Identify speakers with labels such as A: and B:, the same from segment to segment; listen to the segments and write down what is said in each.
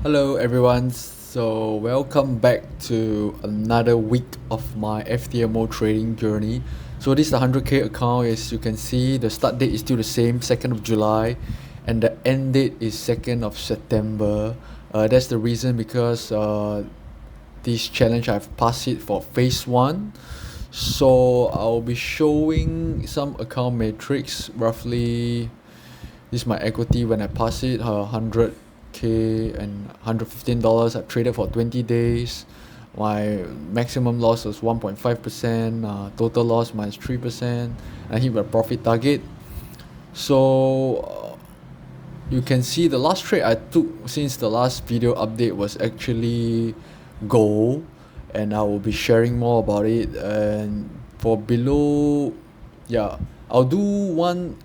A: Hello everyone, so welcome back to another week of my FTMO trading journey. So this is the 100k account. As you can see, the start date is still the same, 2nd of July, and the end date is 2nd of September. That's the reason because this challenge I've passed it for phase 1. So I'll be showing some account metrics. Roughly, this is my equity when I pass it, 100k and $115. I've traded for 20 days. My maximum loss was 1.5%, total loss minus 3%. I hit my profit target. So you can see the last trade I took since the last video update was actually gold, and I will be sharing more about it. And for below, yeah, I'll do one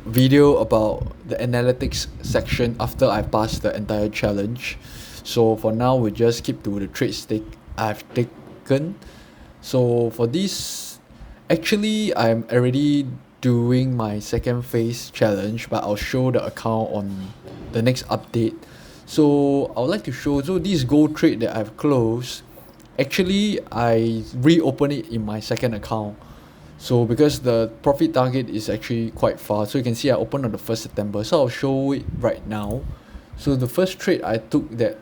A: video about the analytics section after I pass the entire challenge. So for now, we just keep to the trades I've taken. So for this, actually I'm already doing my second phase challenge, but I'll show the account on the next update. So I would like to show, so this gold trade that I've closed, actually I reopen it in my second account. So because the profit target is actually quite far, so you can see I opened on the 1st September, so I'll show it right now. So the first trade I took this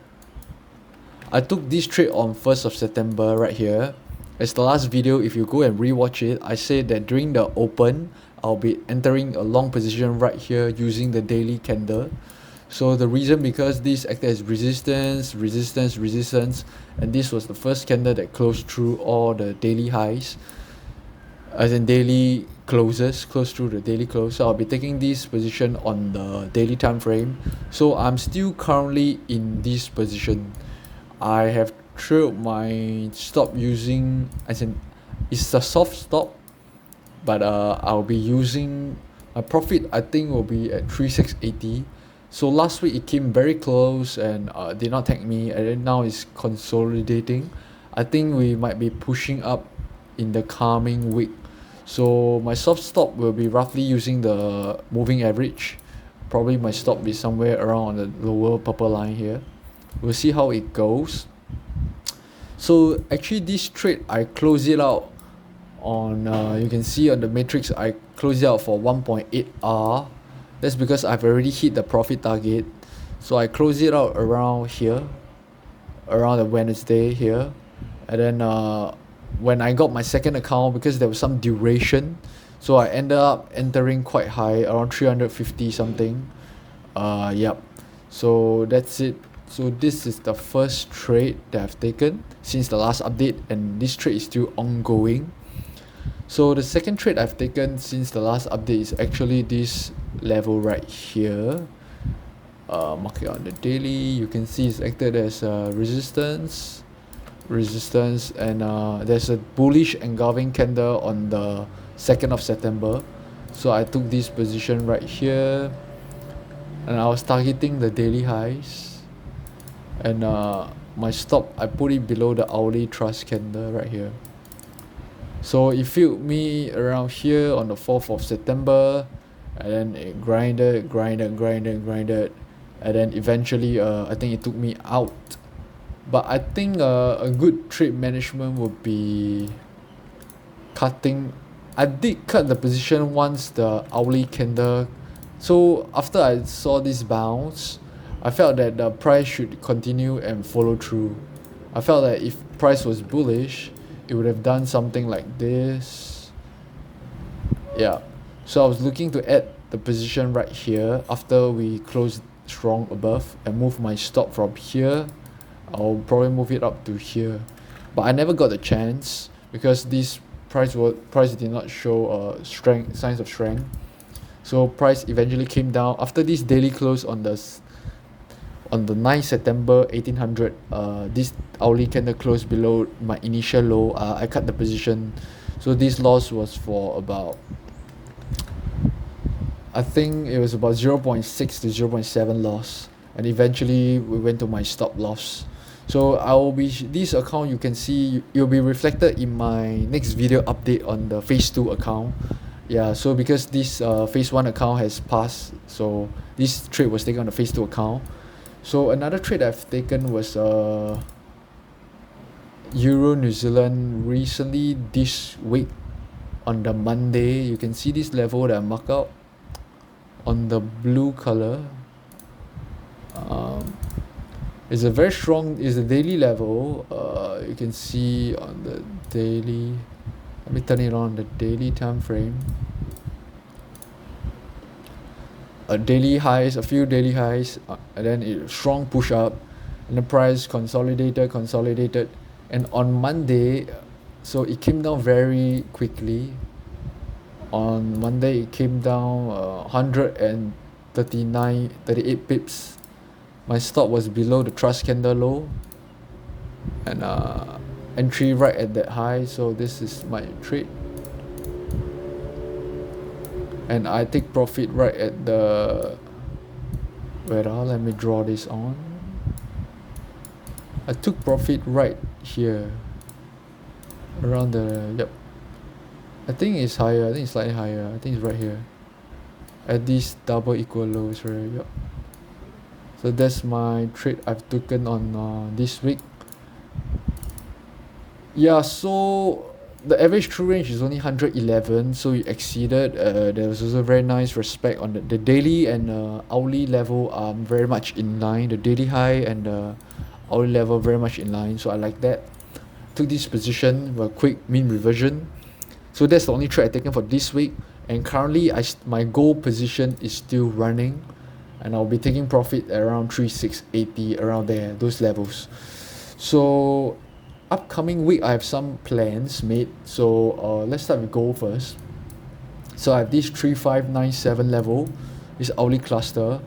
A: trade on 1st of September right here. As the last video, if you go and rewatch it, I said that during the open, I'll be entering a long position right here using the daily candle. So the reason, because this acted as resistance, and this was the first candle that closed through all the daily highs, as in daily closes, close through the daily close. So I'll be taking this position on the daily time frame. So I'm still currently in this position. I have trailed my stop using, as in it's a soft stop, but I'll be using my profit, I think, will be at 3680. So last week it came very close and did not tag me, and then now it's consolidating. I think we might be pushing up in the coming week. So my soft stop will be roughly using the moving average. Probably my stop be somewhere around the lower purple line here. We'll see how it goes. So actually this trade I close it out on, you can see on the matrix I close it out for 1.8R. That's because I've already hit the profit target. So I close it out around here, around the Wednesday here, and then when I got my second account, because there was some duration, so I ended up entering quite high, around 350 something. Yep, so that's it. So this is the first trade that I've taken since the last update, and this trade is still ongoing. So the second trade I've taken since the last update is actually this level right here. Market on the daily, you can see it's acted as resistance, and there's a bullish engulfing candle on the 2nd of September. So I took this position right here, and I was targeting the daily highs, and my stop, I put it below the hourly trust candle right here. So it filled me around here on the 4th of September, and then it grinded, and then eventually I think it took me out. But I think a good trade management would be cutting. I did cut the position once the hourly candle. So after I saw this bounce, I felt that the price should continue and follow through. I felt that if price was bullish, it would have done something like this. Yeah. So I was looking to add the position right here after we closed strong above and move my stop from here. I'll probably move it up to here, but I never got the chance because this price did not show signs of strength. So price eventually came down after this daily close on the 9th September 1800. This hourly candle closed below my initial low. I cut the position, so this loss was for about, I think it was about 0.6 to 0.7 loss, and eventually we went to my stop loss. So this account, you can see you'll be reflected in my next video update on the phase 2 account. Yeah, so because this phase 1 account has passed, so this trade was taken on the phase 2 account. So another trade I've taken was Euro New Zealand recently this week on the Monday. You can see this level that I mark out on the blue color. It's a very strong, it's a daily level. You can see on the daily, let me turn it on the daily time frame. Daily highs, a few daily highs, and then a strong push up, and the price consolidated, and on Monday, so it came down very quickly. On Monday, it came down 38 pips. My stop was below the trust candle low, and entry right at that high. So this is my trade, and I take profit right at the, let me draw this on. I took profit right here around the, yep, I think it's higher, I think it's slightly higher, I think it's right here at these double equal lows, right? Yep. So that's my trade I've taken on this week. Yeah, so the average true range is only 111, so you exceeded. There was also very nice respect on the daily and hourly level are very much in line. The daily high and the hourly level very much in line, so I like that. Took this position with a quick mean reversion. So that's the only trade I've taken for this week, and currently my goal position is still running, and I'll be taking profit around 3680, around there, those levels. So upcoming week I have some plans made. So let's start with gold first. So I have this 3597 level, this hourly cluster.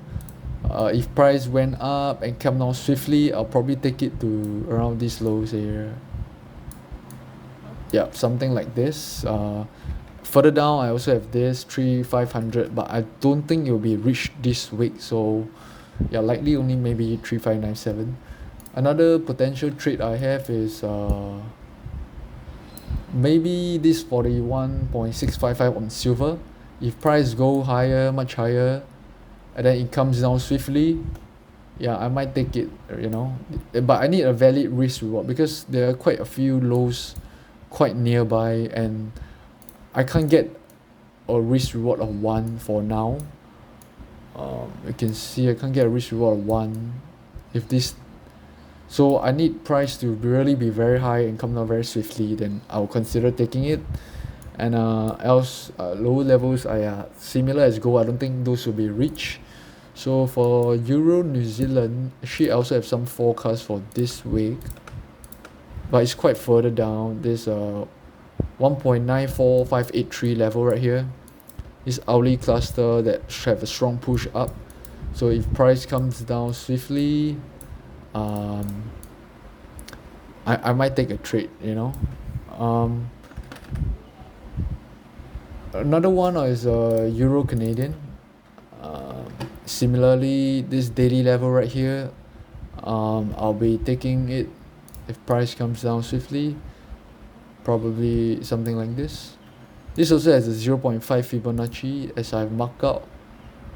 A: If price went up and come down swiftly, I'll probably take it to around this lows area. Yeah, something like this. Further down, I also have this 3500, but I don't think it will be reached this week. So yeah, likely only maybe 3597. Another potential trade I have is maybe this 41.655 on silver. If price go higher, much higher, and then it comes down swiftly, yeah, I might take it, you know. But I need a valid risk reward because there are quite a few lows quite nearby, and I can't get a risk reward of 1 for now. You can see I can't get a risk reward of 1 if this, so I need price to really be very high and come down very swiftly, then I'll consider taking it. And else lower levels are similar as gold. I don't think those will be reached. So for Euro New Zealand, actually I also have some forecast for this week, but it's quite further down. This 1.94583 level right here, this hourly cluster that have a strong push up. So if price comes down swiftly, I might take a trade, you know. Another one is Euro Canadian. Similarly, this daily level right here, I'll be taking it if price comes down swiftly, probably something like this. This also has a 0.5 Fibonacci as I've marked out,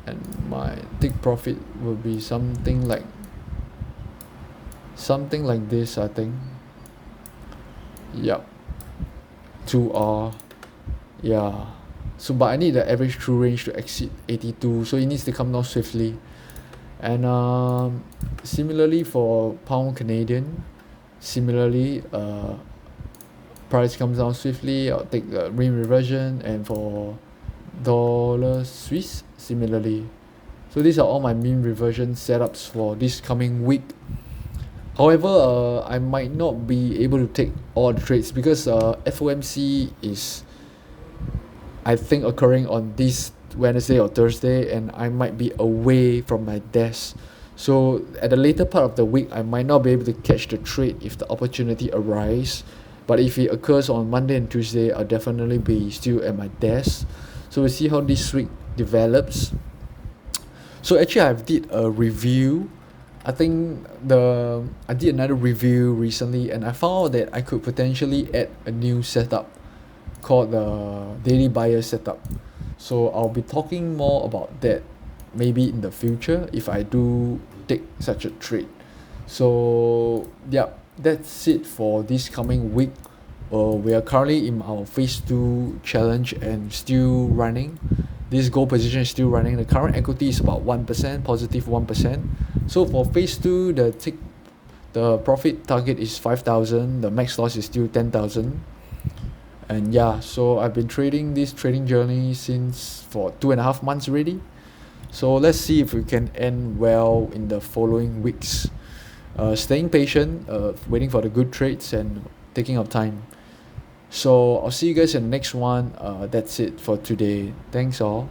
A: and my take profit will be something like this, I think. Yep, 2R. Yeah, so but I need the average true range to exceed 82, so it needs to come down swiftly. And similarly for pound Canadian, similarly, price comes down swiftly, I'll take the mean reversion. And for dollar Swiss, similarly. So these are all my mean reversion setups for this coming week. However, I might not be able to take all the trades because FOMC is, I think, occurring on this Wednesday or Thursday, and I might be away from my desk. So at the later part of the week, I might not be able to catch the trade if the opportunity arises. But if it occurs on Monday and Tuesday, I'll definitely be still at my desk. So we'll see how this week develops. So actually, I did a review. I think I did another review recently, and I found that I could potentially add a new setup called the daily buyer setup. So I'll be talking more about that maybe in the future if I do take such a trade. So yeah, that's it for this coming week. We are currently in our phase 2 challenge and still running. This gold position is still running. The current equity is about 1%, positive 1%. So for phase 2, the profit target is 5,000. The max loss is still 10,000. And yeah, so I've been trading this trading journey since for 2.5 months already. So let's see if we can end well in the following weeks. Staying patient, waiting for the good trades and taking our time. So I'll see you guys in the next one. That's it for today. Thanks all.